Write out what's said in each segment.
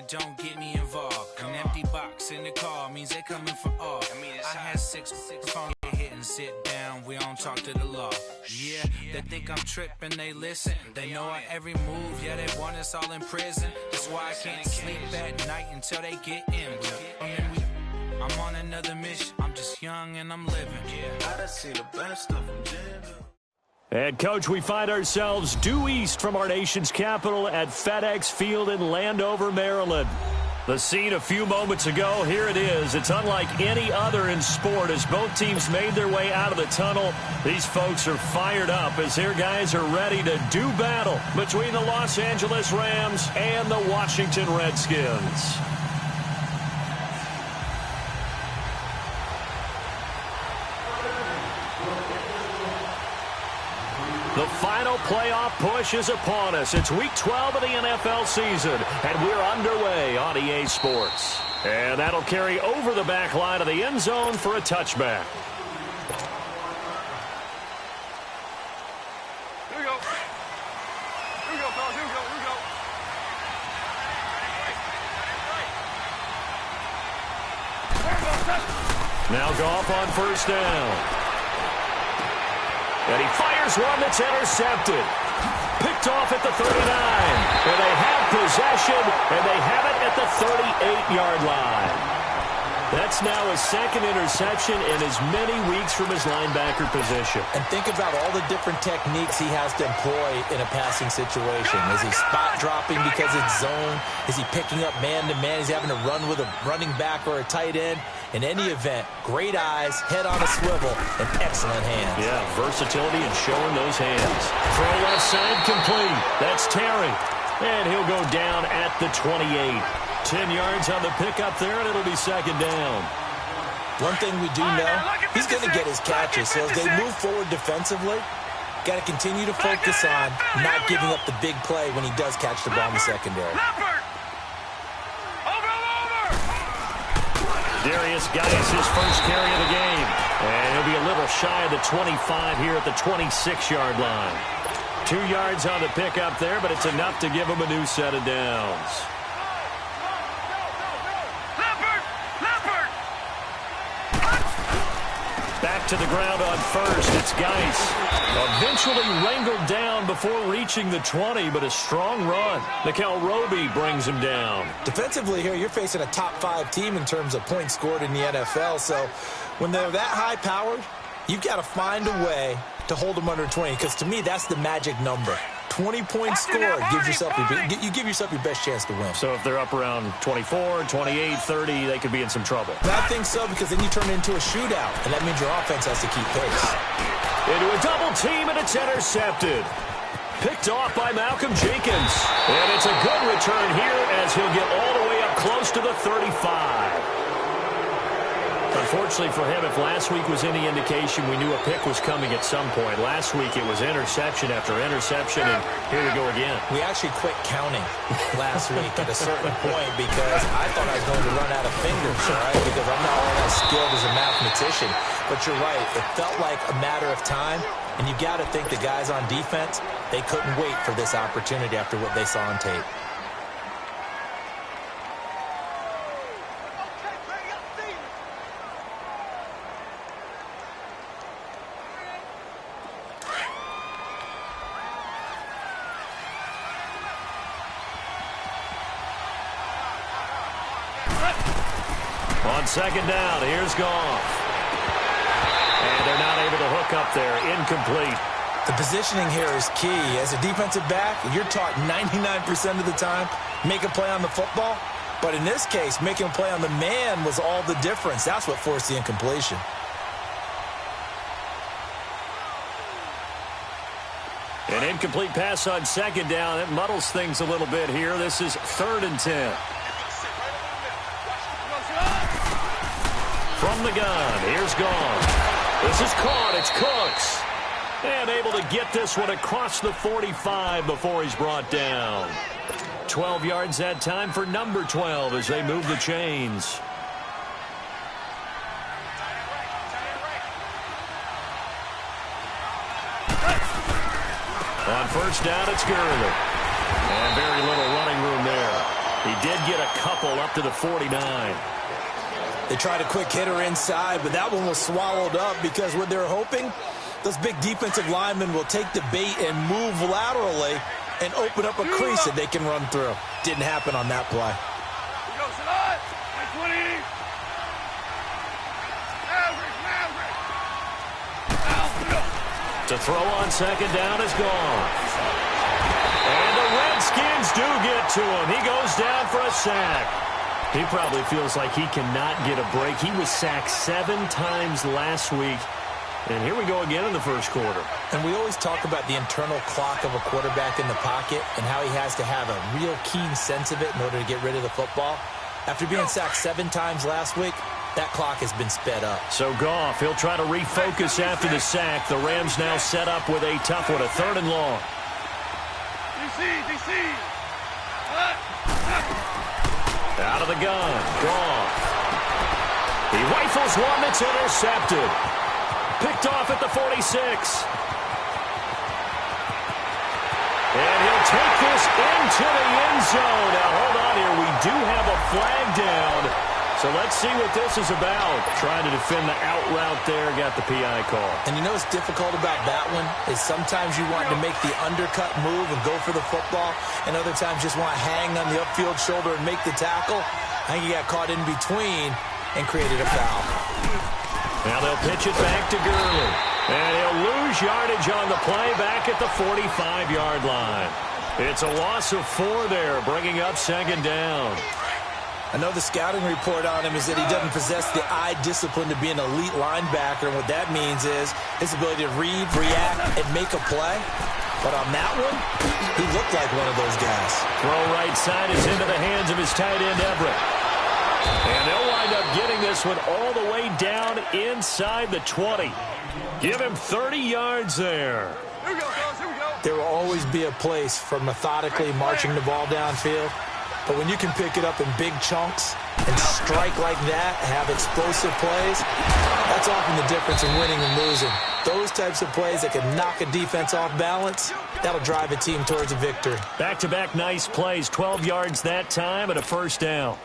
don't get me involved. An empty box in the car means they coming for all. I had six phone hit and sit down, we don't talk to the law. Yeah, they think I'm tripping, they listen. They know our every move, yeah, they want us all in prison. That's why I can't sleep at night until they get in. I'm on another mission, I'm just young and I'm living. Yeah, I done seen the best of them. And, Coach, we find ourselves due east from our nation's capital at FedEx Field in Landover, Maryland. The scene a few moments ago, here it is. It's unlike any other in sport as both teams made their way out of the tunnel. These folks are fired up as their guys are ready to do battle between the Los Angeles Rams and the Washington Redskins. The final playoff push is upon us. It's Week 12 of the NFL season, and we're underway on EA Sports. And that'll carry over the back line of the end zone for a touchback. Here we go. Here we go, fellas. Here we go. Here we go. Now Goff on first down. And he fires one that's intercepted. Picked off at the 39. And they have possession, and they have it at the 38-yard line. That's now his second interception in as many weeks from his linebacker position. And think about all the different techniques he has to employ in a passing situation. Is he spot dropping because it's zone? Is he picking up man-to-man? Is he having to run with a running back or a tight end? In any event, great eyes, head on a swivel, and excellent hands. Yeah, versatility and showing those hands. Throw left side complete. That's Terry. And he'll go down at the 28. 10 yards on the pickup there, and it'll be second down. One thing we do know, he's going to get his catches. So as they move forward defensively, got to continue to focus on not giving up the big play when he does catch the ball in the secondary. Darius Geis, his first carry of the game. And he'll be a little shy of the 25 here at the 26-yard line. 2 yards on the pickup there, but it's enough to give him a new set of downs. Back to the ground on first. It's Geis. Eventually wrangled down before reaching the 20, but a strong run. Nickel Roby brings him down. Defensively here, you're facing a top-5 team in terms of points scored in the NFL. So when they're that high-powered, you've got to find a way to hold them under 20, because to me, that's the magic number. 20 points scored, you give yourself your best chance to win. So if they're up around 24, 28, 30, they could be in some trouble. And I think so, because then you turn it into a shootout, and that means your offense has to keep pace. Into a double team, and it's intercepted. Picked off by Malcolm Jenkins. And it's a good return here as he'll get all the way up close to the 35. Unfortunately for him, if last week was any indication, we knew a pick was coming at some point. Last week it was interception after interception, and here we go again. We actually quit counting last week at a certain point because I thought I was going to run out of fingers, right? Because I'm not all that skilled as a mathematician. But you're right. It felt like a matter of time, and you got to think the guys on defense, they couldn't wait for this opportunity after what they saw on tape. On second down, here's Goff. And they're not able to hook up there. Incomplete. The positioning here is key. As a defensive back, you're taught 99% of the time, make a play on the football. But in this case, making a play on the man was all the difference. That's what forced the incompletion. An incomplete pass on second down. It muddles things a little bit here. This is 3rd and 10. From the gun, here's Goff. This is caught. It's Cooks. And able to get this one across the 45 before he's brought down. 12 yards that time for number 12 as they move the chains. On first down, it's Gurley. And very little running room there. He did get a couple up to the 49. They tried a quick hitter inside, but that one was swallowed up because what they're hoping, those big defensive linemen will take the bait and move laterally and open up a crease that they can run through. Didn't happen on that play. To throw on second down is gone. And the Redskins do get to him. He goes down for a sack. He probably feels like he cannot get a break. He was sacked 7 times last week. And here we go again in the first quarter. And we always talk about the internal clock of a quarterback in the pocket and how he has to have a real keen sense of it in order to get rid of the football. After being sacked 7 times last week, that clock has been sped up. So Goff, he'll try to refocus after the sack. The Rams now set up with a tough one, a 3rd and long. DC. Out of the gun, Goff. He rifles one that's intercepted. Picked off at the 46. And he'll take this into the end zone. Now, hold on here. We do have a flag down. So let's see what this is about. Trying to defend the out route there. Got the PI call. And you know what's difficult about that one is sometimes you want to make the undercut move and go for the football, and other times just want to hang on the upfield shoulder and make the tackle. I think he got caught in between and created a foul. Now they'll pitch it back to Gurley. And he'll lose yardage on the play back at the 45-yard line. It's a loss of 4 there, bringing up second down. I know the scouting report on him is that he doesn't possess the eye discipline to be an elite linebacker, and what that means is his ability to read, react, and make a play. But on that one, he looked like one of those guys. Throw right side is into the hands of his tight end, Everett. And they'll wind up getting this one all the way down inside the 20. Give him 30 yards there. Here we go, fellas, here we go. There will always be a place for methodically marching the ball downfield. But when you can pick it up in big chunks and strike like that, have explosive plays, that's often the difference in winning and losing. Those types of plays that can knock a defense off balance, that'll drive a team towards a victory. Back-to-back nice plays, 12 yards that time and a first down.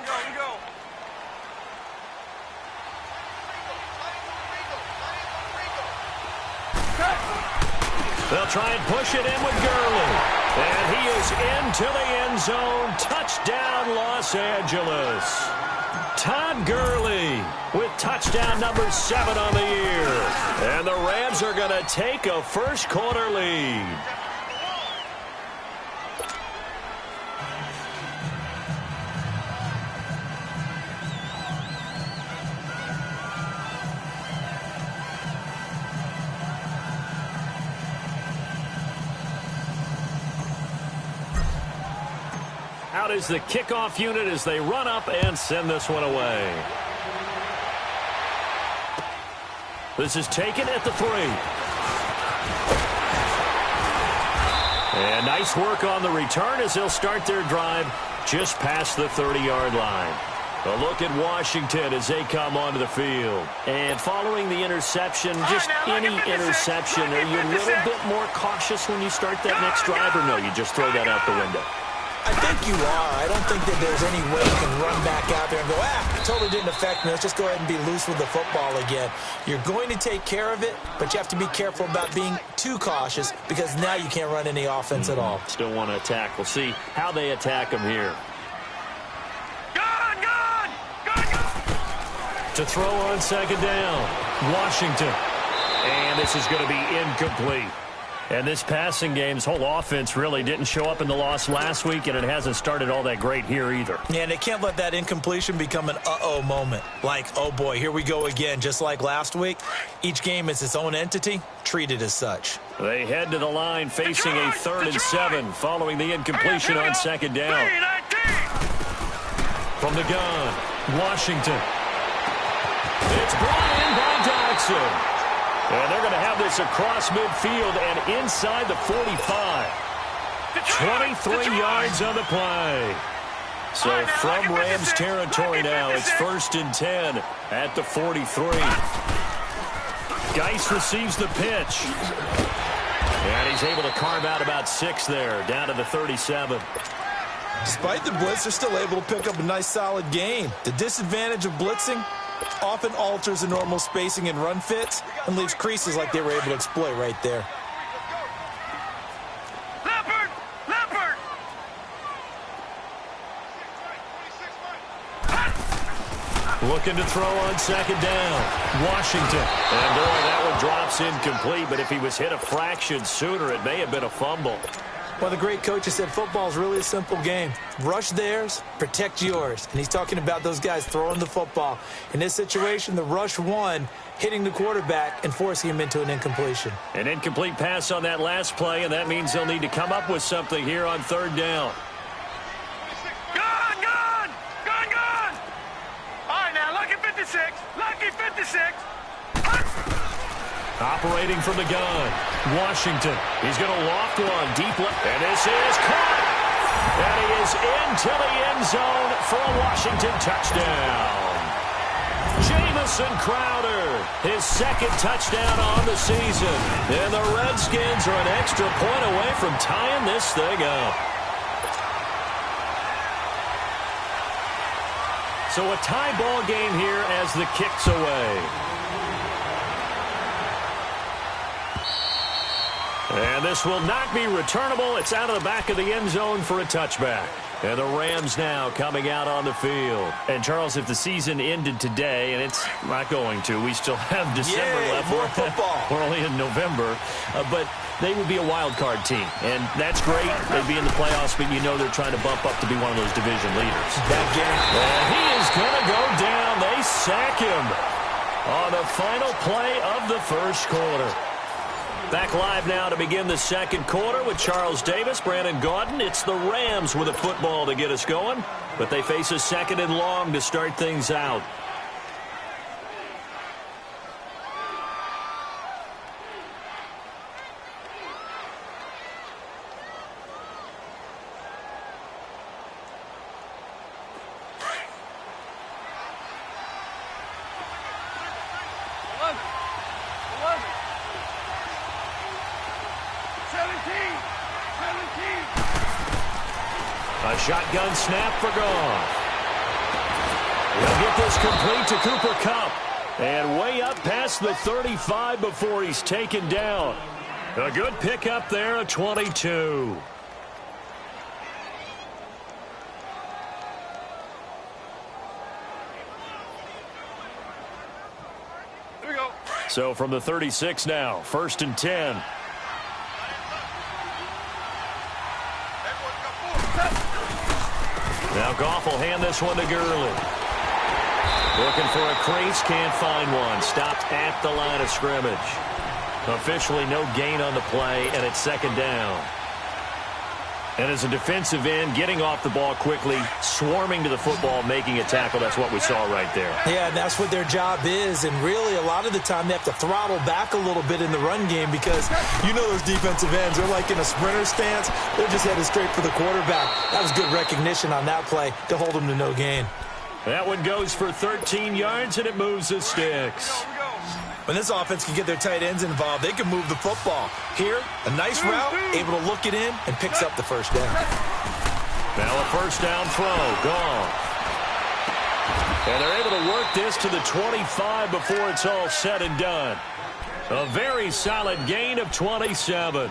Here we go. They'll try and push it in with Gurley. And he is into the end zone. Touchdown, Los Angeles. Todd Gurley with touchdown number 7 on the year. And the Rams are going to take a first quarter lead. Out is the kickoff unit as they run up and send this one away. This is taken at the 3. And nice work on the return as they'll start their drive just past the 30-yard line. A look at Washington as they come onto the field. And following the interception, just any interception, are you a little bit more cautious when you start that next drive, or no, you just throw that out the window? I think you are. I don't think that there's any way you can run back out there and go, totally didn't affect me. Let's just go ahead and be loose with the football again. You're going to take care of it, but you have to be careful about being too cautious because now you can't run any offense at all. Still want to attack. We'll see how they attack them here. Gun! To throw on second down, Washington. And this is going to be incomplete. And this passing game's whole offense really didn't show up in the loss last week, and it hasn't started all that great here either. Yeah, and they can't let that incompletion become an uh-oh moment. Like, oh boy, here we go again, just like last week. Each game is its own entity, treated as such. They head to the line facing a 3rd and 7 following the incompletion on second down. From the gun, Washington. It's brought in by Jackson. And they're going to have this across midfield and inside the 45. 23 yards on the play. So from Rams territory now, it's 1st and 10 at the 43. Geis receives the pitch. And he's able to carve out about 6 there, down to the 37. Despite the blitz, they're still able to pick up a nice, solid gain. The disadvantage of blitzing often alters the normal spacing and run fits and leaves creases like they were able to exploit right there. Looking to throw on second down. Washington. And boy, that one drops incomplete, but if he was hit a fraction sooner, it may have been a fumble. Well, the great coach has said football is really a simple game. Rush theirs, protect yours. And he's talking about those guys throwing the football. In this situation, the rush won, hitting the quarterback and forcing him into an incompletion. An incomplete pass on that last play, and that means they'll need to come up with something here on third down. Gone! All right, now, lucky 56. Lucky 56. Operating from the gun, Washington. He's going to loft one deep left, and this is caught. And he is into the end zone for a Washington touchdown. Jamison Crowder, his second touchdown on the season. And the Redskins are an extra point away from tying this thing up. So a tie ball game here as the kick's away. And this will not be returnable. It's out of the back of the end zone for a touchback. And the Rams now coming out on the field. And, Charles, if the season ended today, and it's not going to, we still have December left. More football. We're only in November. But they would be a wild card team. And that's great. They'd be in the playoffs, but you know they're trying to bump up to be one of those division leaders. That game. And he is going to go down. They sack him on the final play of the first quarter. Back live now to begin the second quarter with Charles Davis, Brandon Gaudin. It's the Rams with a football to get us going, but they face a second and long to start things out. A shotgun snap for Goff. He'll get this complete to Cooper Kupp. And way up past the 35 before he's taken down. A good pickup there at 22. Here we go. So from the 36 now, 1st and 10. Now Goff will hand this one to Gurley. Looking for a crease, can't find one. Stopped at the line of scrimmage. Officially no gain on the play, and it's second down. And as a defensive end, getting off the ball quickly, swarming to the football, making a tackle, that's what we saw right there. Yeah, and that's what their job is. And really, a lot of the time, they have to throttle back a little bit in the run game because you know those defensive ends, they're like in a sprinter stance. They're just headed straight for the quarterback. That was good recognition on that play to hold them to no gain. That one goes for 13 yards, and it moves the sticks. When this offense can get their tight ends involved, they can move the football. Here, a nice route, able to look it in, and picks up the first down. Now a first down throw, gone. And they're able to work this to the 25 before it's all said and done. A very solid gain of 27.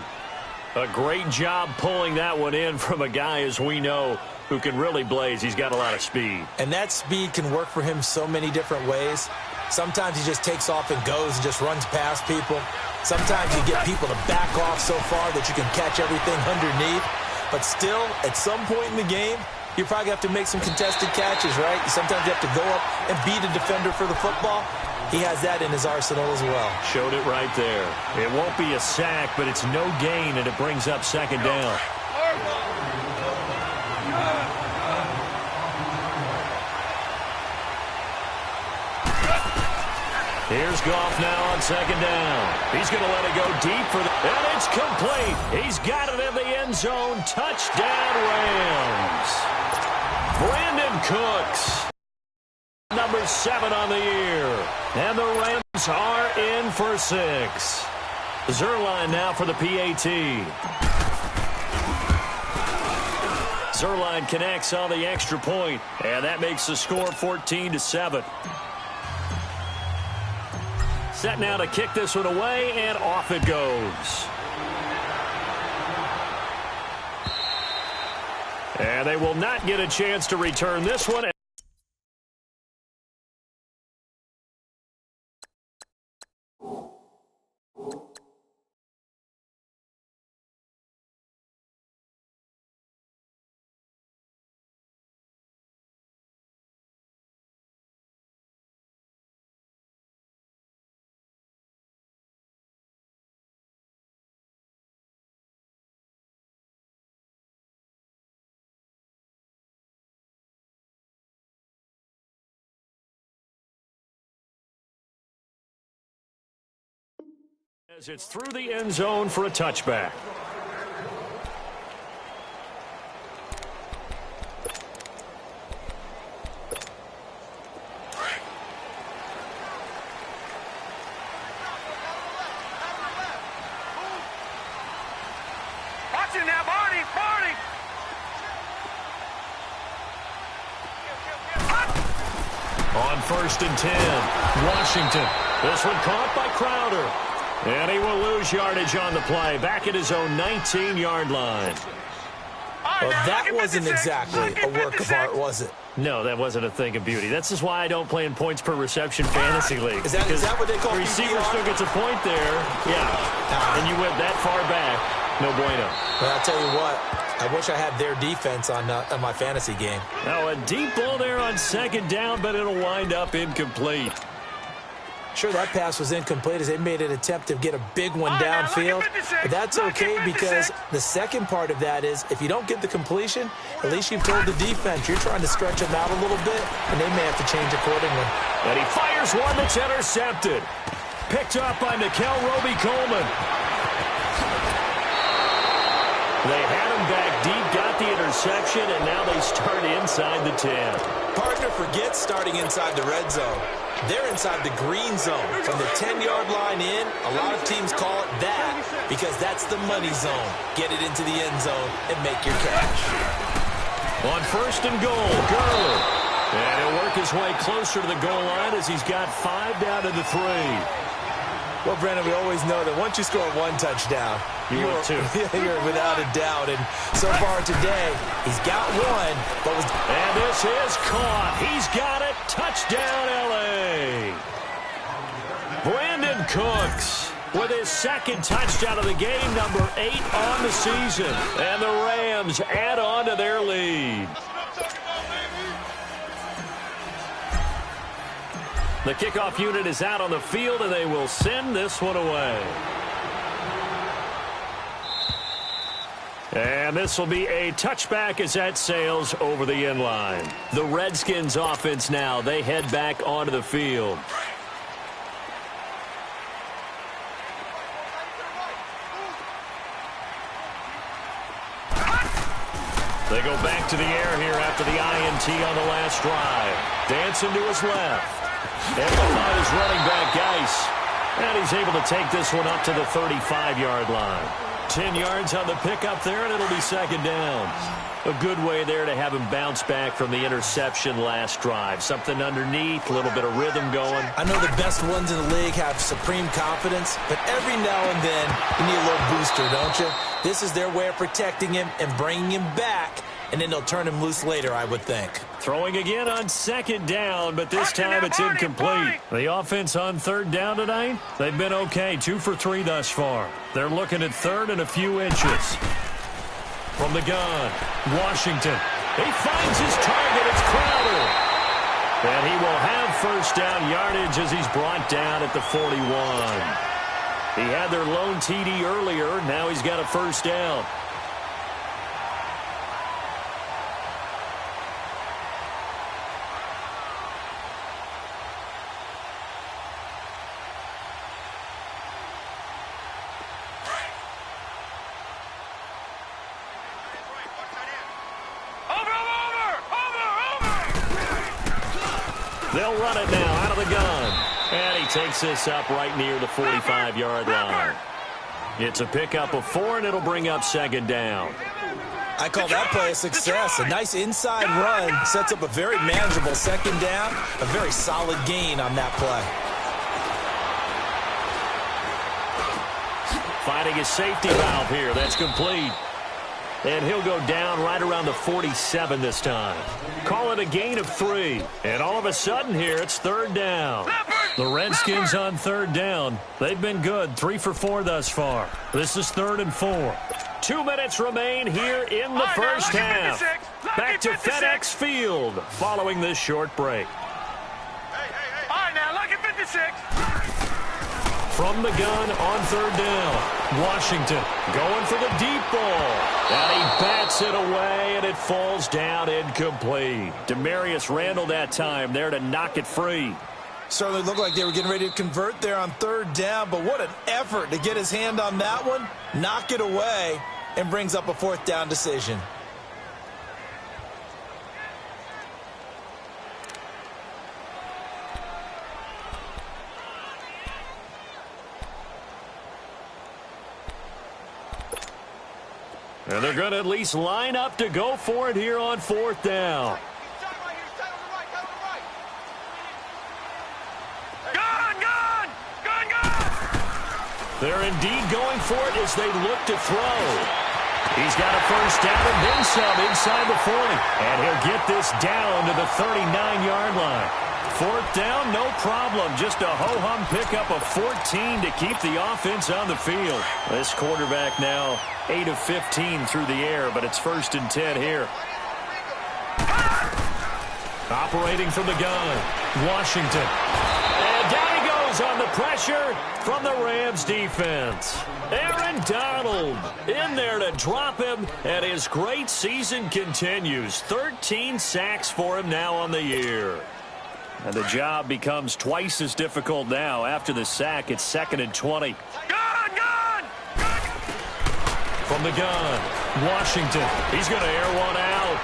A great job pulling that one in from a guy, as we know, who can really blaze. He's got a lot of speed. And that speed can work for him so many different ways. Sometimes he just takes off and goes and just runs past people. Sometimes you get people to back off so far that you can catch everything underneath. But still, at some point in the game, you probably have to make some contested catches, right? Sometimes you have to go up and beat a defender for the football. He has that in his arsenal as well. Showed it right there. It won't be a sack, but it's no gain, and it brings up second down. Here's Goff now on second down. He's going to let it go deep for the... And it's complete. He's got it in the end zone. Touchdown, Rams. Brandon Cooks, number 7 on the year. And the Rams are in for 6. Zerline now for the PAT. Zerline connects on the extra point, and that makes the score 14-7. Set now to kick this one away, and off it goes. And they will not get a chance to return this one. As it's through the end zone for a touchback. Watch it now, Barney! On 1st and 10, Washington. This one caught by Crowder. And he will lose yardage on the play, back at his own 19-yard line. Well, that wasn't exactly a work of art, was it? No, that wasn't a thing of beauty. This is why I don't play in points per reception fantasy league. Is that what they call the receiver PPR? still gets a point there. Yeah. And you went that far back. No bueno. Well, I'll tell you what. I wish I had their defense on my fantasy game. Now a deep ball there on 2nd down, but it'll wind up incomplete. Sure, that pass was incomplete as they made an attempt to get a big one downfield. But that's okay because the second part of that is if you don't get the completion, at least you've told the defense you're trying to stretch them out a little bit, and they may have to change accordingly. And he fires one that's intercepted. Picked up by Nickel Roby-Coleman. They had him back deep, got the interception, and now they start inside the 10. Partner forgets starting inside the red zone. They're inside the green zone. From the 10-yard line in, a lot of teams call it that because that's the money zone. Get it into the end zone and make your cash. On 1st and goal, Gurley. And he'll work his way closer to the goal line as he's got 5 down to the 3. Well, Brandon, we always know that once you score one touchdown, you're without a doubt. And so far today, he's got one. And this is caught. He's got it. Touchdown, L.A. Brandon Cooks with his 2nd touchdown of the game, number 8 on the season. And the Rams add on to their lead. The kickoff unit is out on the field, and they will send this one away. And this will be a touchback as that sails over the end line. The Redskins offense now, they head back onto the field. They go back to the air here after the INT on the last drive. Dancing to his left. And the fight is running back Geis. And he's able to take this one up to the 35-yard line. 10 yards on the pickup there, and it'll be 2nd down. A good way there to have him bounce back from the interception last drive. Something underneath, a little bit of rhythm going. I know the best ones in the league have supreme confidence, but every now and then you need a little booster, don't you? This is their way of protecting him and bringing him back, and then they'll turn him loose later, I would think. Throwing again on 2nd down, but this time it's incomplete. The offense on 3rd down tonight, they've been okay, 2 for 3 thus far. They're looking at 3rd and a few inches. From the gun, Washington. He finds his target, it's Crowder. And he will have 1st down yardage as he's brought down at the 41. He had their lone TD earlier, now he's got a 1st down. They'll run it now out of the gun. And he takes this up right near the 45-yard line. It's a pickup of 4, and it'll bring up second down. I call that play a success. A nice inside run sets up a very manageable second down, a very solid gain on that play. Finding his safety valve here. That's complete. And he'll go down right around the 47 this time. Call it a gain of 3. And all of a sudden here, it's third down. The Redskins on third down. They've been good, 3 for 4 thus far. This is 3rd and 4. 2 minutes remain here in the first half. Back to FedEx Field following this short break. All right, now, look at 56. From the gun on third down, Washington going for the deep ball. And he bats it away, and it falls down incomplete. Demarius Randall that time there to knock it free. Certainly looked like they were getting ready to convert there on third down, but what an effort to get his hand on that one, knock it away, and brings up a 4th down decision. And they're going to at least line up to go for it here on 4th down. They're indeed going for it as they look to throw. He's got a first down and then some inside the 40. And he'll get this down to the 39-yard line. 4th down, no problem. Just a ho-hum pickup of 14 to keep the offense on the field. This quarterback now 8 of 15 through the air, but it's 1st and 10 here. Operating from the gun, Washington. And down he goes on the pressure from the Rams defense. Aaron Donald in there to drop him, and his great season continues. 13 sacks for him now on the year. And the job becomes twice as difficult now. After the sack, it's 2nd and 20. Gun! From the gun, Washington. He's going to air one out.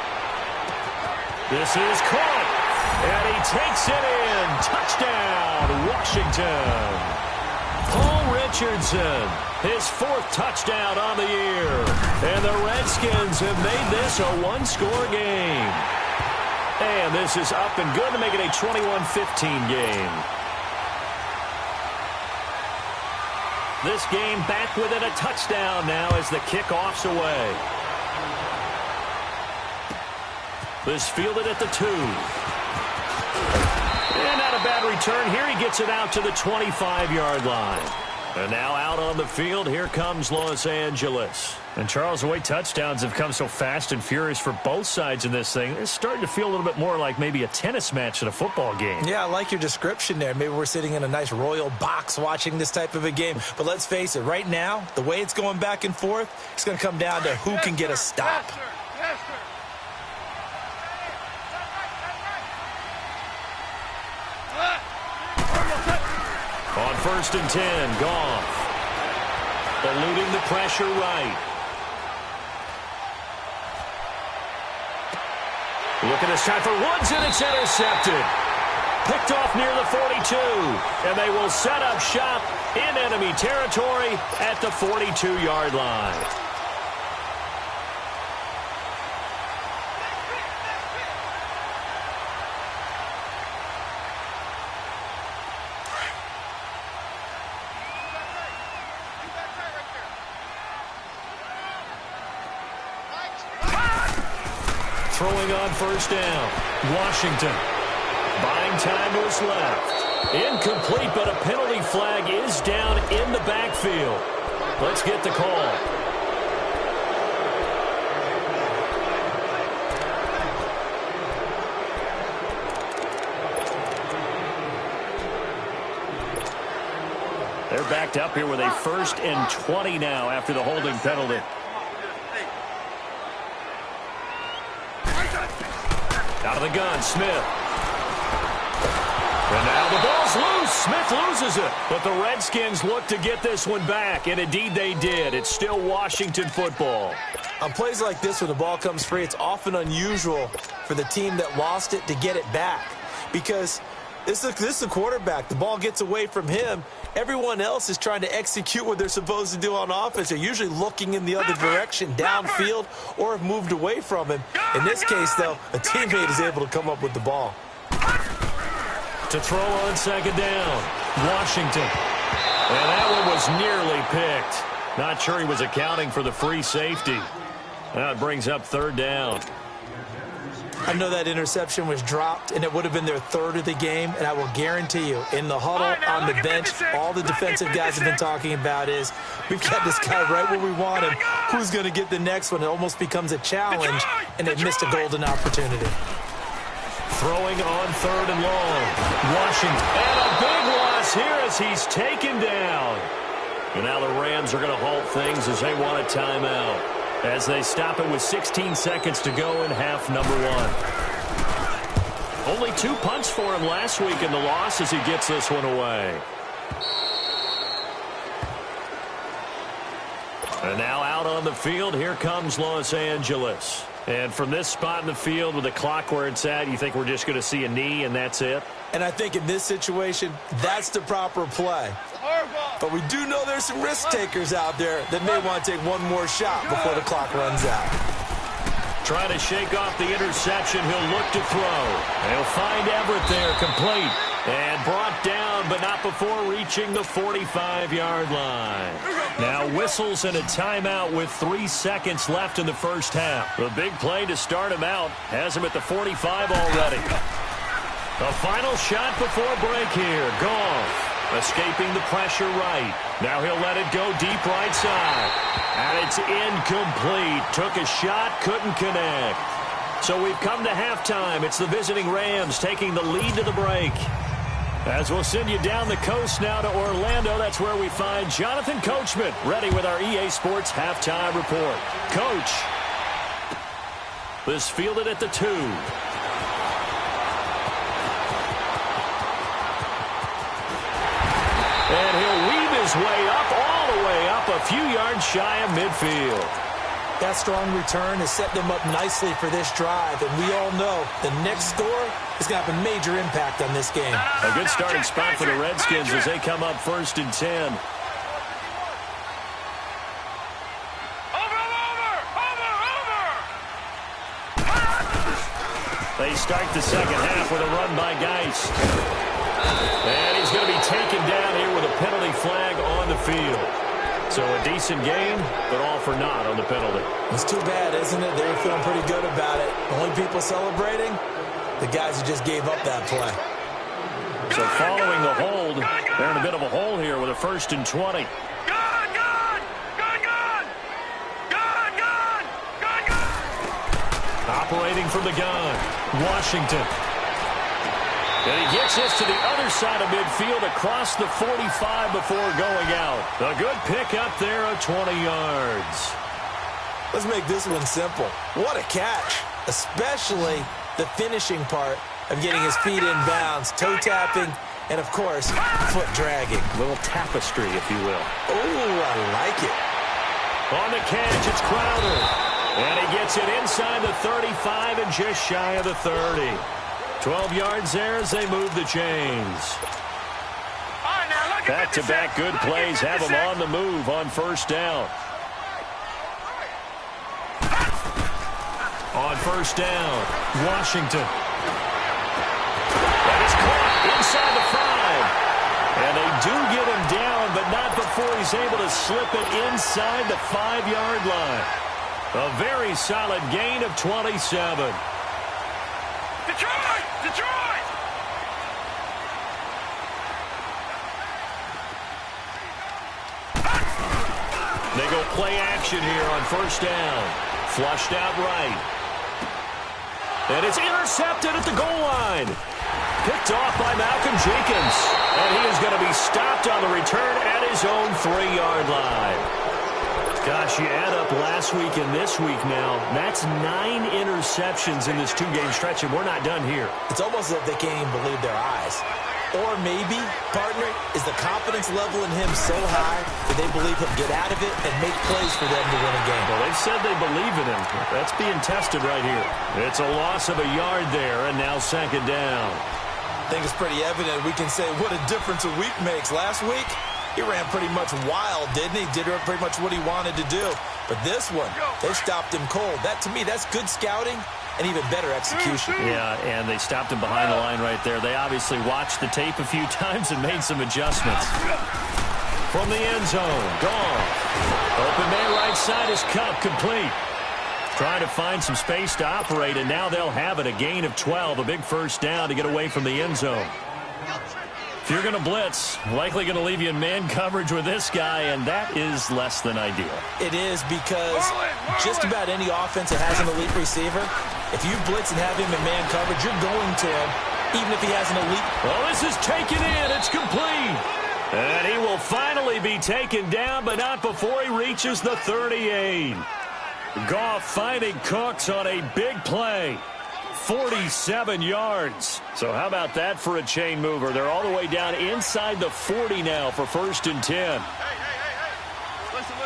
This is caught, and he takes it in. Touchdown, Washington. Paul Richardson, his 4th touchdown on the year. And the Redskins have made this a one-score game. And this is up and good to make it a 21-15 game. This game back within a touchdown now as the kickoff's away. This fielded at the 2. And not a bad return here. He gets it out to the 25-yard line. And now out on the field, here comes Los Angeles. And Charles, the way touchdowns have come so fast and furious for both sides in this thing, it's starting to feel a little bit more like maybe a tennis match in a football game. Yeah, I like your description there. Maybe we're sitting in a nice royal box watching this type of a game. But let's face it, right now, the way it's going back and forth, it's going to come down to who can get a stop. Yes, sir. Yes, sir. On 1st and 10, Goff. Eluding the pressure right. Look at this time for Woods, and it's intercepted. Picked off near the 42. And they will set up shop in enemy territory at the 42-yard line. Throwing on 1st down, Washington. Buying time to his left. Incomplete, but a penalty flag is down in the backfield. Let's get the call. They're backed up here with a 1st and 20 now after the holding penalty. Out of the gun, Smith. And now the ball's loose. Smith loses it. But the Redskins look to get this one back, and indeed they did. It's still Washington football. On plays like this, when the ball comes free, it's often unusual for the team that lost it to get it back. Because this is the quarterback. The ball gets away from him, Everyone else is trying to execute what they're supposed to do on offense. They're usually looking in the other direction, downfield, or have moved away from him. In this case, though, a teammate is able to come up with the ball. To throw on second down, Washington. And that one was nearly picked. Not sure he was accounting for the free safety. That brings up third down. I know that interception was dropped, and it would have been their third of the game, and I will guarantee you, in the huddle, on the bench, all the defensive guys have been talking about is, we've got this guy right where we want him. Who's going to get the next one? It almost becomes a challenge, and they've missed a golden opportunity. Throwing on third and long. Washington. And a big loss here as he's taken down. And now the Rams are going to halt things as they want a timeout, as they stop it with 16 seconds to go in half number one. Only 2 punts for him last week in the loss as he gets this one away. And now out on the field, here comes Los Angeles. And from this spot in the field with the clock where it's at, you think we're just going to see a knee and that's it? And I think in this situation, that's the proper play. But we do know there's some risk takers out there that may want to take one more shot before the clock runs out. Trying to shake off the interception, he'll look to throw. He'll find Everett there, complete. And brought down, but not before reaching the 45-yard line. Now whistles and a timeout with 3 seconds left in the first half. A big play to start him out. Has him at the 45 already. A final shot before break here. Goff escaping the pressure right. Now he'll let it go deep right side. And it's incomplete. Took a shot, couldn't connect. So we've come to halftime. It's the visiting Rams taking the lead to the break. As we'll send you down the coast now to Orlando, that's where we find Jonathan Coachman, ready with our EA Sports halftime report. Coach, this fielded at the 2. And he'll weave his way up, all the way up, a few yards shy of midfield. That strong return has set them up nicely for this drive, and we all know the next score is going to have a major impact on this game. A good starting spot for the Redskins as they come up 1st and 10. They start the second half with a run by Geist. And he's going to be taken down here with a penalty flag on the field. So a decent game, but all for naught on the penalty. It's too bad, isn't it? They were feeling pretty good about it. The only people celebrating, the guys who just gave up that play. So following the hold, they're in a bit of a hole here with a 1st and 20. Operating from the gun, Washington. And he gets this to the other side of midfield across the 45 before going out. A good pick up there of 20 yards. Let's make this one simple. What a catch, especially the finishing part of getting his feet in bounds, toe tapping, and, of course, foot dragging. A little tapestry, if you will. Oh, I like it. On the catch, it's Crowder. And he gets it inside the 35 and just shy of the 30. 12 yards there as they move the chains. Back-to-back good plays have them on the move on 1st down. On 1st down, Washington. That is caught inside the 5. And they do get him down, but not before he's able to slip it inside the 5-yard line. A very solid gain of 27. Detroit! They go play action here on 1st down. Flushed out right. And it's intercepted at the goal line. Picked off by Malcolm Jenkins. And he is going to be stopped on the return at his own 3-yard line. Gosh, you add up last week and this week now, that's 9 interceptions in this 2-game stretch, and we're not done here. It's almost as if they can't even believe their eyes. Or maybe, partner, is the confidence level in him so high that they believe he'll get out of it and make plays for them to win a game. Well, they've said they believe in him. That's being tested right here. It's a loss of a yard there, and now 2nd down. think it's pretty evident. We can say what a difference a week makes. Last week, he ran pretty much wild, didn't he? Did pretty much what he wanted to do. But this one, they stopped him cold. That, to me, that's good scouting and even better execution. Yeah, and they stopped him behind the line right there. They obviously watched the tape a few times and made some adjustments. From the end zone, gone. Open man right side is Cup, complete. Trying to find some space to operate, and now they'll have it. A gain of 12, a big first down to get away from the end zone. If you're going to blitz, likely going to leave you in man coverage with this guy, and that is less than ideal. It is, because just about any offense that has an elite receiver, if you blitz and have him in man coverage, you're going to him, even if he has an elite. Well, this is taken in. It's complete. And he will finally be taken down, but not before he reaches the 38. Goff finding Cooks on a big play. 47 yards. So how about that for a chain mover? They're all the way down inside the 40 now for 1st and 10. Hey. Listen.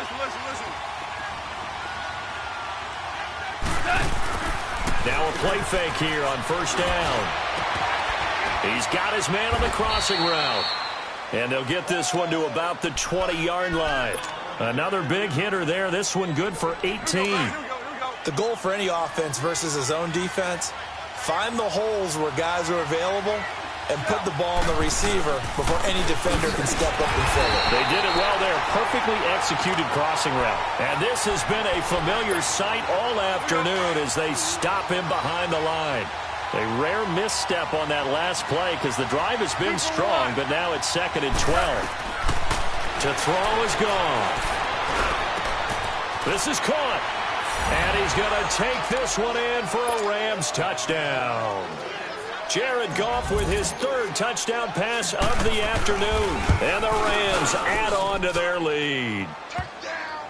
Now a play fake here on 1st down. He's got his man on the crossing route. And they'll get this one to about the 20-yard line. Another big hitter there. This one good for 18. The goal for any offense versus his own defense, find the holes where guys are available and put the ball on the receiver before any defender can step up and fill it. They did it well there. Perfectly executed crossing route. And this has been a familiar sight all afternoon as they stop him behind the line. A rare misstep on that last play because the drive has been strong, but now it's 2nd and 12. To throw is gone. This is caught. And he's going to take this one in for a Rams touchdown. Jared Goff with his 3rd touchdown pass of the afternoon. And the Rams add on to their lead.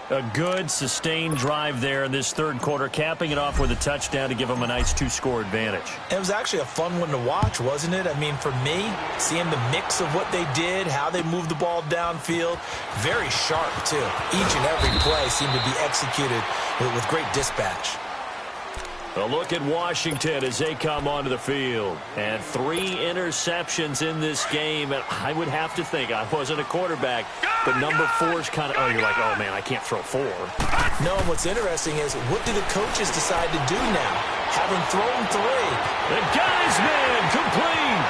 A good, sustained drive there in this 3rd quarter, capping it off with a touchdown to give them a nice 2-score advantage. It was actually a fun one to watch, wasn't it? I mean, for me, seeing the mix of what they did, how they moved the ball downfield, very sharp, too. Each and every play seemed to be executed with great dispatch. A look at Washington as they come onto the field. And 3 interceptions in this game. And I would have to think, I wasn't a quarterback, but number 4 is kind of, you're like, oh, man, I can't throw 4. No, and what's interesting is, what do the coaches decide to do now? Having thrown 3. The guy's man complete.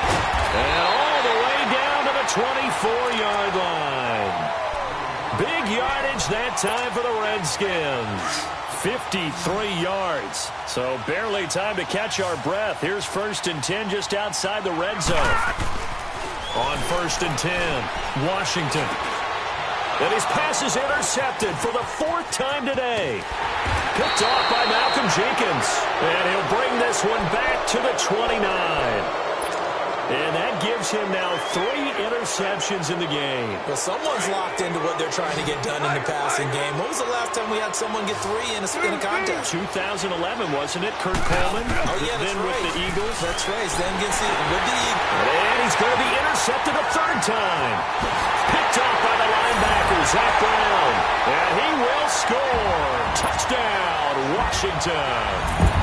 And all the way down to the 24-yard line. Big yardage that time for the Redskins. 53 yards. So barely time to catch our breath. Here's 1st and 10 just outside the red zone. On 1st and 10, Washington. And his pass is intercepted for the 4th time today. Picked off by Malcolm Jenkins. And he'll bring this one back to the 29. And that gives him now 3 interceptions in the game. Well, someone's locked into what they're trying to get done in the passing game. When was the last time we had someone get 3 in a contest? 2011, wasn't it? Kurt Coleman? Oh, yeah, that's then right. With the Eagles. That's right. Then against with the Eagles. And he's going to be intercepted a 3rd time. Picked off by the linebacker, Zach Brown. And he will score. Touchdown, Washington.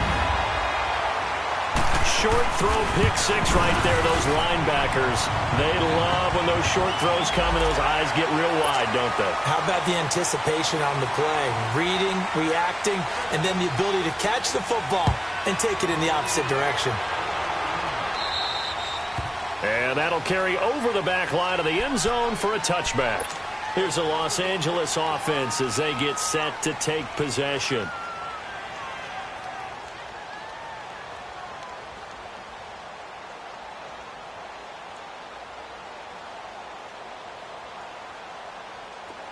Short throw, pick 6 right there, those linebackers. They love when those short throws come and those eyes get real wide, don't they? How about the anticipation on the play? Reading, reacting, and then the ability to catch the football and take it in the opposite direction. And that'll carry over the back line of the end zone for a touchback. Here's the Los Angeles offense as they get set to take possession.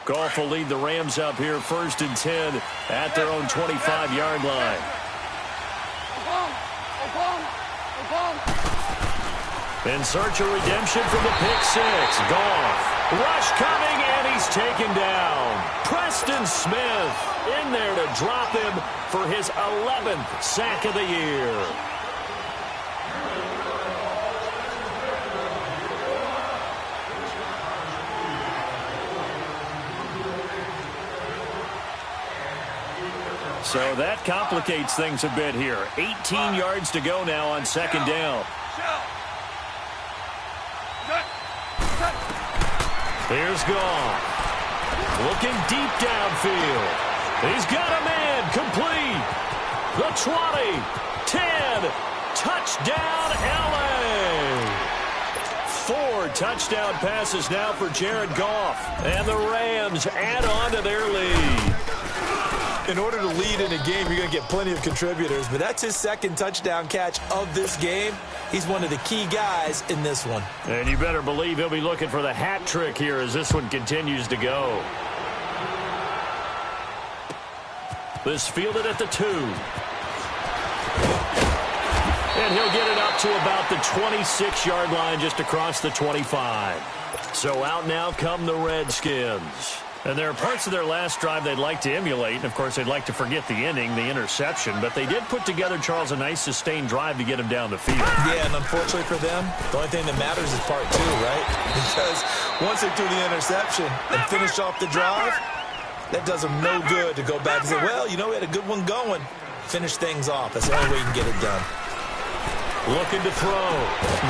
Goff will lead the Rams up here 1st and 10 at their own 25-yard line. In search of redemption from the pick 6. Goff. Rush coming, and he's taken down. Preston Smith in there to drop him for his 11th sack of the year. So that complicates things a bit here. 18 yards to go now on 2nd down. Here's Goff. Looking deep downfield. He's got a man complete. The 20, 10, touchdown LA. 4 touchdown passes now for Jared Goff. And the Rams add on to their lead. In order to lead in a game, you're going to get plenty of contributors, but that's his second touchdown catch of this game. He's one of the key guys in this one. And you better believe he'll be looking for the hat trick here as this one continues to go. This fielded at the 2. And he'll get it up to about the 26-yard line just across the 25. So out now come the Redskins. And there are parts of their last drive they'd like to emulate. And, of course, they'd like to forget the inning, the interception. But they did put together, Charles, a nice sustained drive to get him down the field. Yeah, and unfortunately for them, the only thing that matters is part 2, right? Because once they threw the interception and finished off the drive, that does them no good to go back and say, well, you know, we had a good one going. Finish things off. That's the only way you can get it done. Looking to throw.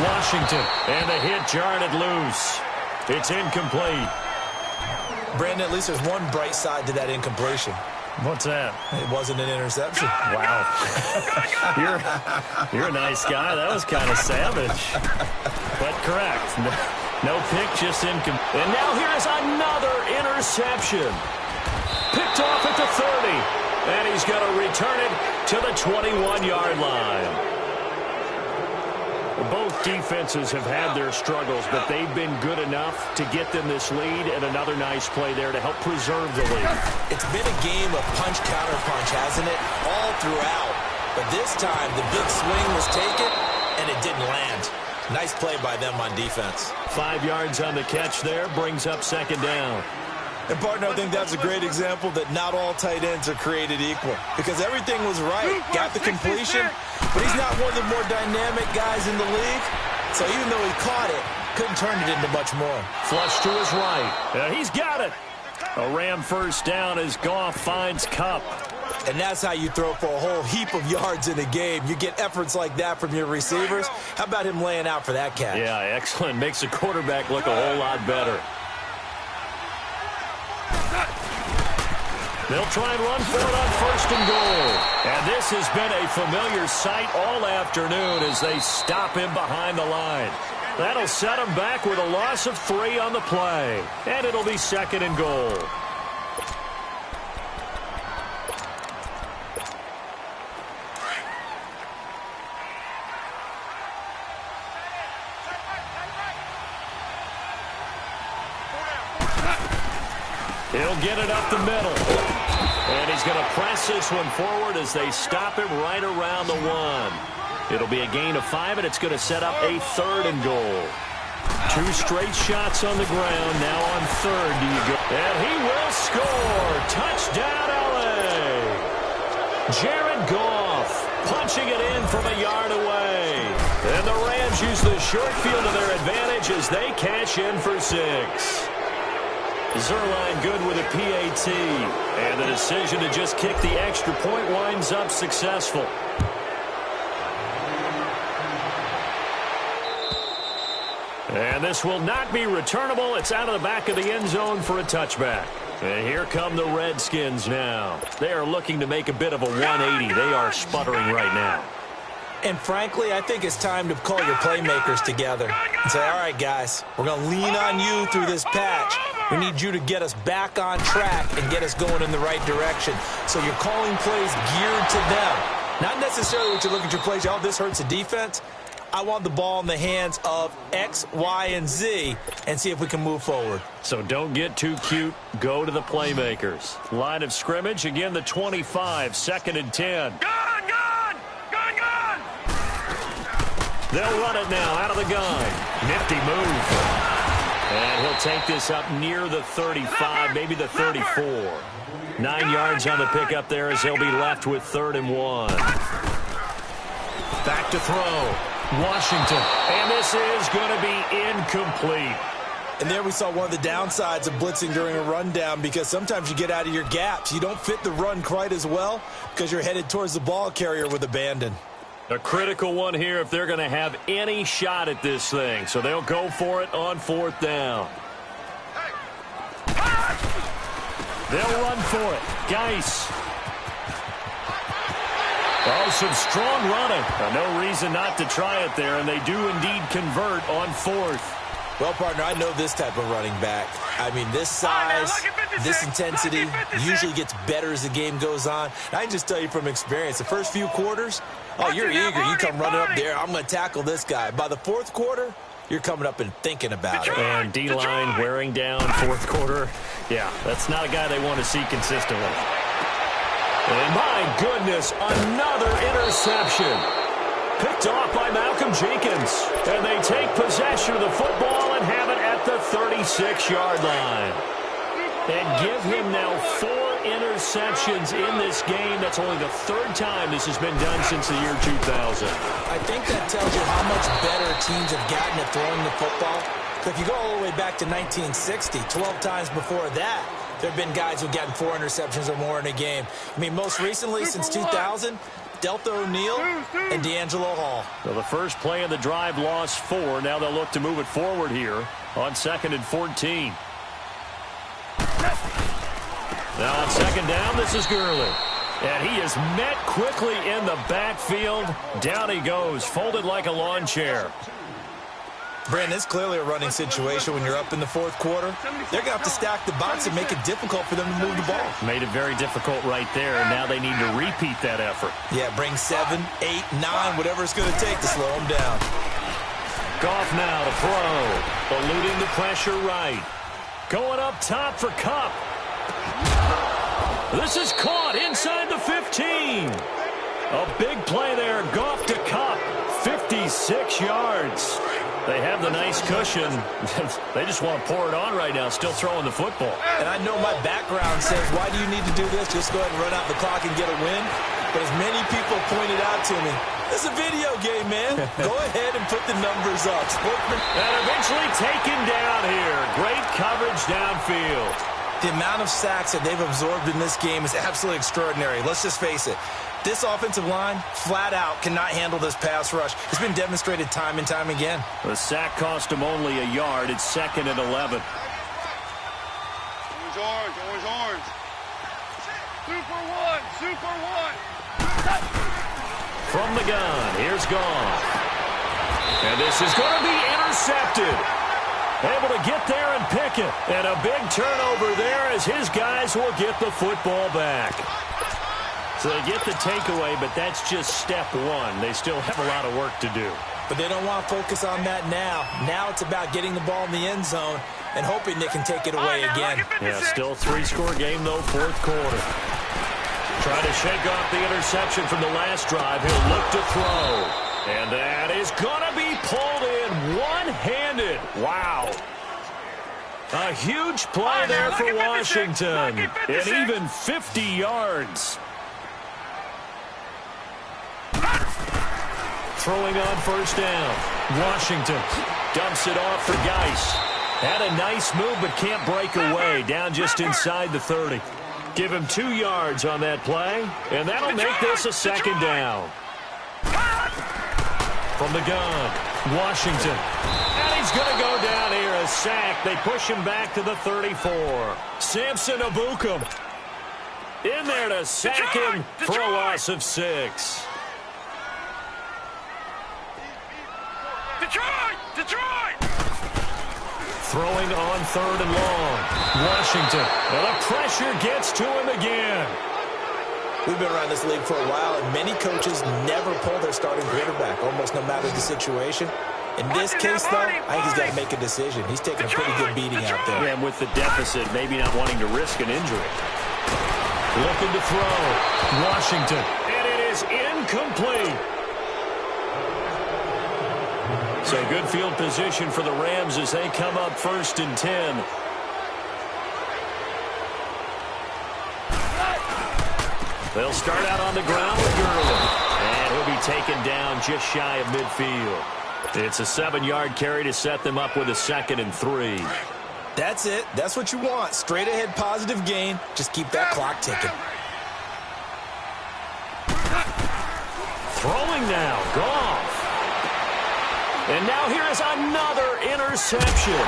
Washington. And the hit jarred it loose. It's incomplete. Brandon, at least there's one bright side to that incompletion. What's that? It wasn't an interception. Wow. You're a nice guy. That was kind of savage. But correct. No pick, just incomplete. And now here's another interception. Picked off at the 30. And he's going to return it to the 21-yard line. Both defenses have had their struggles, but they've been good enough to get them this lead, and another nice play there to help preserve the lead. It's been a game of punch-counter-punch, hasn't it? All throughout. But this time, the big swing was taken, and it didn't land. Nice play by them on defense. 5 yards on the catch there, brings up second down. And, partner, I think that's a great example that not all tight ends are created equal. Because everything was right. Got the completion, but he's not one of the more dynamic guys in the league. So even though he caught it, couldn't turn it into much more. Flush to his right. He's got it. A Ram first down as Goff finds Kupp. And that's how you throw for a whole heap of yards in a game. You get efforts like that from your receivers. How about him laying out for that catch? Yeah, excellent. Makes the quarterback look a whole lot better. They'll try and run for it on first and goal. And this has been a familiar sight all afternoon as they stop him behind the line. That'll set him back with a loss of 3 on the play. And it'll be second and goal. He'll get it up the middle. And he's going to press this one forward as they stop him right around the 1. It'll be a gain of 5, and it's going to set up a third and goal. 2 straight shots on the ground. Now on third, do you go? And he will score. Touchdown, LA. Jared Goff punching it in from a yard away. And the Rams use the short field to their advantage as they cash in for 6. Zerline good with a PAT. And the decision to just kick the extra point winds up successful. And this will not be returnable. It's out of the back of the end zone for a touchback. And here come the Redskins now. They are looking to make a bit of a 180. They are sputtering right now. And frankly, I think it's time to call your playmakers together and say, all right, guys, we're going to lean on you through this patch. We need you to get us back on track and get us going in the right direction. So you're calling plays geared to them. Not necessarily what you look at your plays, oh, this hurts the defense. I want the ball in the hands of X, Y, and Z and see if we can move forward. So don't get too cute. Go to the playmakers. Line of scrimmage, again, the 25, second and 10. Gun, gun! Gun, gun! They'll run it now out of the gun. Nifty move. And he'll take this up near the 35, maybe the 34. 9 yards on the pickup there as they'll be left with 3rd and 1. Back to throw. Washington. And this is going to be incomplete. And there we saw one of the downsides of blitzing during a rundown because sometimes you get out of your gaps. You don't fit the run quite as well because you're headed towards the ball carrier with abandon. A critical one here if they're going to have any shot at this thing. So they'll go for it on 4th down. They'll run for it. Geis. Oh, some strong running. No reason not to try it there, and they do indeed convert on 4th. Well, partner, I know this type of running back. I mean, this size, this intensity usually gets better as the game goes on. And I can just tell you from experience, the first few quarters, oh, you're eager. You come running up there, I'm going to tackle this guy. By the 4th quarter, you're coming up and thinking about it. And D-line wearing down 4th quarter. Yeah, that's not a guy they want to see consistently. And my goodness, another interception. Picked off by Malcolm Jenkins. And they take possession of the football and have it at the 36-yard line. And give him now 4 interceptions in this game. That's only the 3rd time this has been done since the year 2000. I think that tells you how much better teams have gotten at throwing the football. So if you go all the way back to 1960, 12 times before that, there have been guys who've gotten 4 interceptions or more in a game. I mean, most recently, since 2000, Delta O'Neal and D'Angelo Hall. Well, the first play of the drive lost 4. Now they'll look to move it forward here on 2nd and 14. Now on 2nd down, this is Gurley. And he is met quickly in the backfield. Down he goes, folded like a lawn chair. Brandon, it's clearly a running situation when you're up in the 4th quarter. They're going to have to stack the box and make it difficult for them to move the ball. Made it very difficult right there, and now they need to repeat that effort. Yeah, bring 7, 8, 9, whatever it's going to take to slow them down. Goff now to throw. Eluding the pressure right. Going up top for Kupp. This is caught inside the 15. A big play there. Goff to Kupp. 56 yards. They have the nice cushion. They just want to pour it on right now, still throwing the football. And I know my background says, why do you need to do this? Just go ahead and run out the clock and get a win. But as many people pointed out to me, it's a video game, man. Go ahead and put the numbers up. And eventually taken down here. Great coverage downfield. The amount of sacks that they've absorbed in this game is absolutely extraordinary. Let's just face it. This offensive line, flat out, cannot handle this pass rush. It's been demonstrated time and time again. The sack cost him only a yard. It's 2nd and 11. Orange, orange. Super one. From the gun, here's Goff. And this is going to be intercepted. Able to get there and pick it. And a big turnover there as his guys will get the football back. So they get the takeaway, but that's just step 1. They still have a lot of work to do. But they don't want to focus on that now. Now it's about getting the ball in the end zone and hoping they can take it away again. Yeah, still 3-score game, though, 4th quarter. Trying to shake off the interception from the last drive. He'll look to throw. And that is going to be pulled in one-handed. Wow. A huge play there for Washington. And even 50 yards. Throwing on 1st down. Washington dumps it off for Geis. Had a nice move but can't break away. Down just inside the 30. Give him 2 yards on that play. And that'll make this a 2nd down. From the gun, Washington. And he's going to go down here, a sack. They push him back to the 34. Samson Ebukam in there to sack him for a loss of 6. Detroit! Throwing on 3rd and long. Washington. And the pressure gets to him again. We've been around this league for a while, and many coaches never pull their starting quarterback, almost no matter the situation. In this case, though, I think he's got to make a decision. He's taking a pretty good beating out there. Yeah, and with the deficit, maybe not wanting to risk an injury. Looking to throw. Washington. And it is incomplete. So good field position for the Rams as they come up 1st and 10. They'll start out on the ground with Gurley. And he'll be taken down just shy of midfield. It's a 7-yard carry to set them up with a 2nd and 3. That's it. That's what you want. Straight ahead positive gain. Just keep that clock ticking. Throwing now. Goff. And now here is another interception.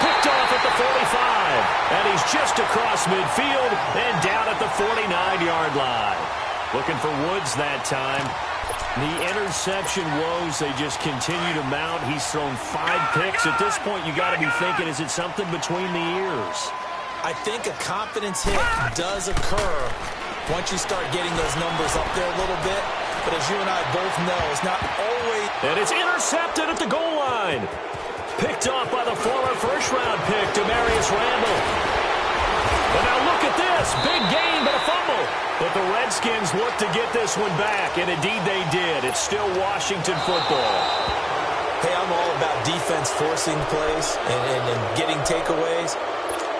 Picked off at the 45. And he's just across midfield and down at the 49-yard line. Looking for Woods that time. The interception woes, they just continue to mount. He's thrown 5 picks. At this point, you got to be thinking, is it something between the ears? I think a confidence hit does occur once you start getting those numbers up there a little bit. But as you and I both know, it's not always... And it's intercepted at the goal line. Picked off by the former first-round pick, Demarius Randall. But now look at this. Big gain, but a fumble. But the Redskins look to get this one back, and indeed they did. It's still Washington football. Hey, I'm all about defense forcing plays and getting takeaways.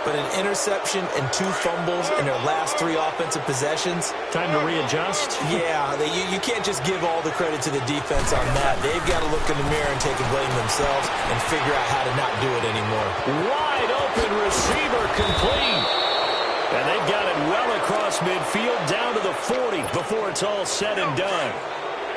But an interception and 2 fumbles in their last 3 offensive possessions. Time to readjust? Yeah, you can't just give all the credit to the defense on that. They've got to look in the mirror and take a blame themselves and figure out how to not do it anymore. Wide open receiver complete. And they've got it well across midfield down to the 40 before it's all said and done.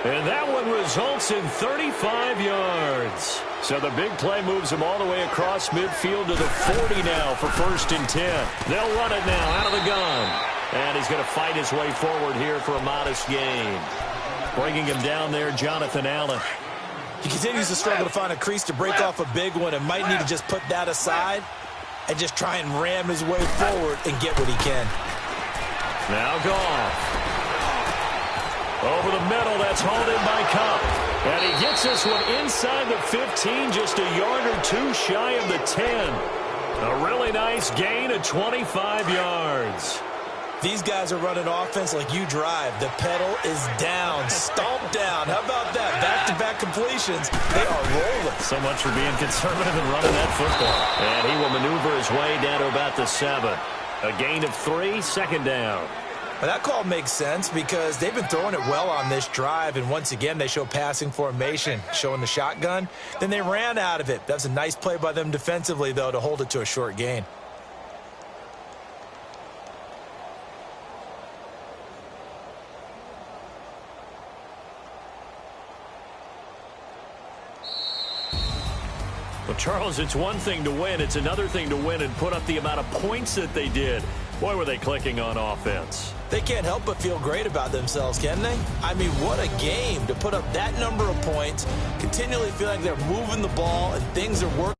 And that one results in 35 yards. So the big play moves him all the way across midfield to the 40 now for 1st and 10. They'll run it now out of the gun. And he's going to fight his way forward here for a modest gain. Bringing him down there, Jonathan Allen. He continues to struggle to find a crease to break off a big one and might need to just put that aside and just try and ram his way forward and get what he can. Now Goff. Over the middle, that's hauled in by Cup. And he gets this one inside the 15, just a yard or 2 shy of the 10. A really nice gain of 25 yards. These guys are running offense like you drive. The pedal is down, stomped down. How about that? Back-to-back completions. They are rolling. So much for being conservative and running that football. And he will maneuver his way down to about the 7. A gain of 3, 2nd down. Well, that call makes sense because they've been throwing it well on this drive, and once again they show passing formation, showing the shotgun. Then they ran out of it. That's a nice play by them defensively, though, to hold it to a short gain. Well, Charles, it's one thing to win. It's another thing to win and put up the amount of points that they did. Boy, were they clicking on offense. They can't help but feel great about themselves, can they? I mean, what a game to put up that number of points, continually feel like they're moving the ball and things are working.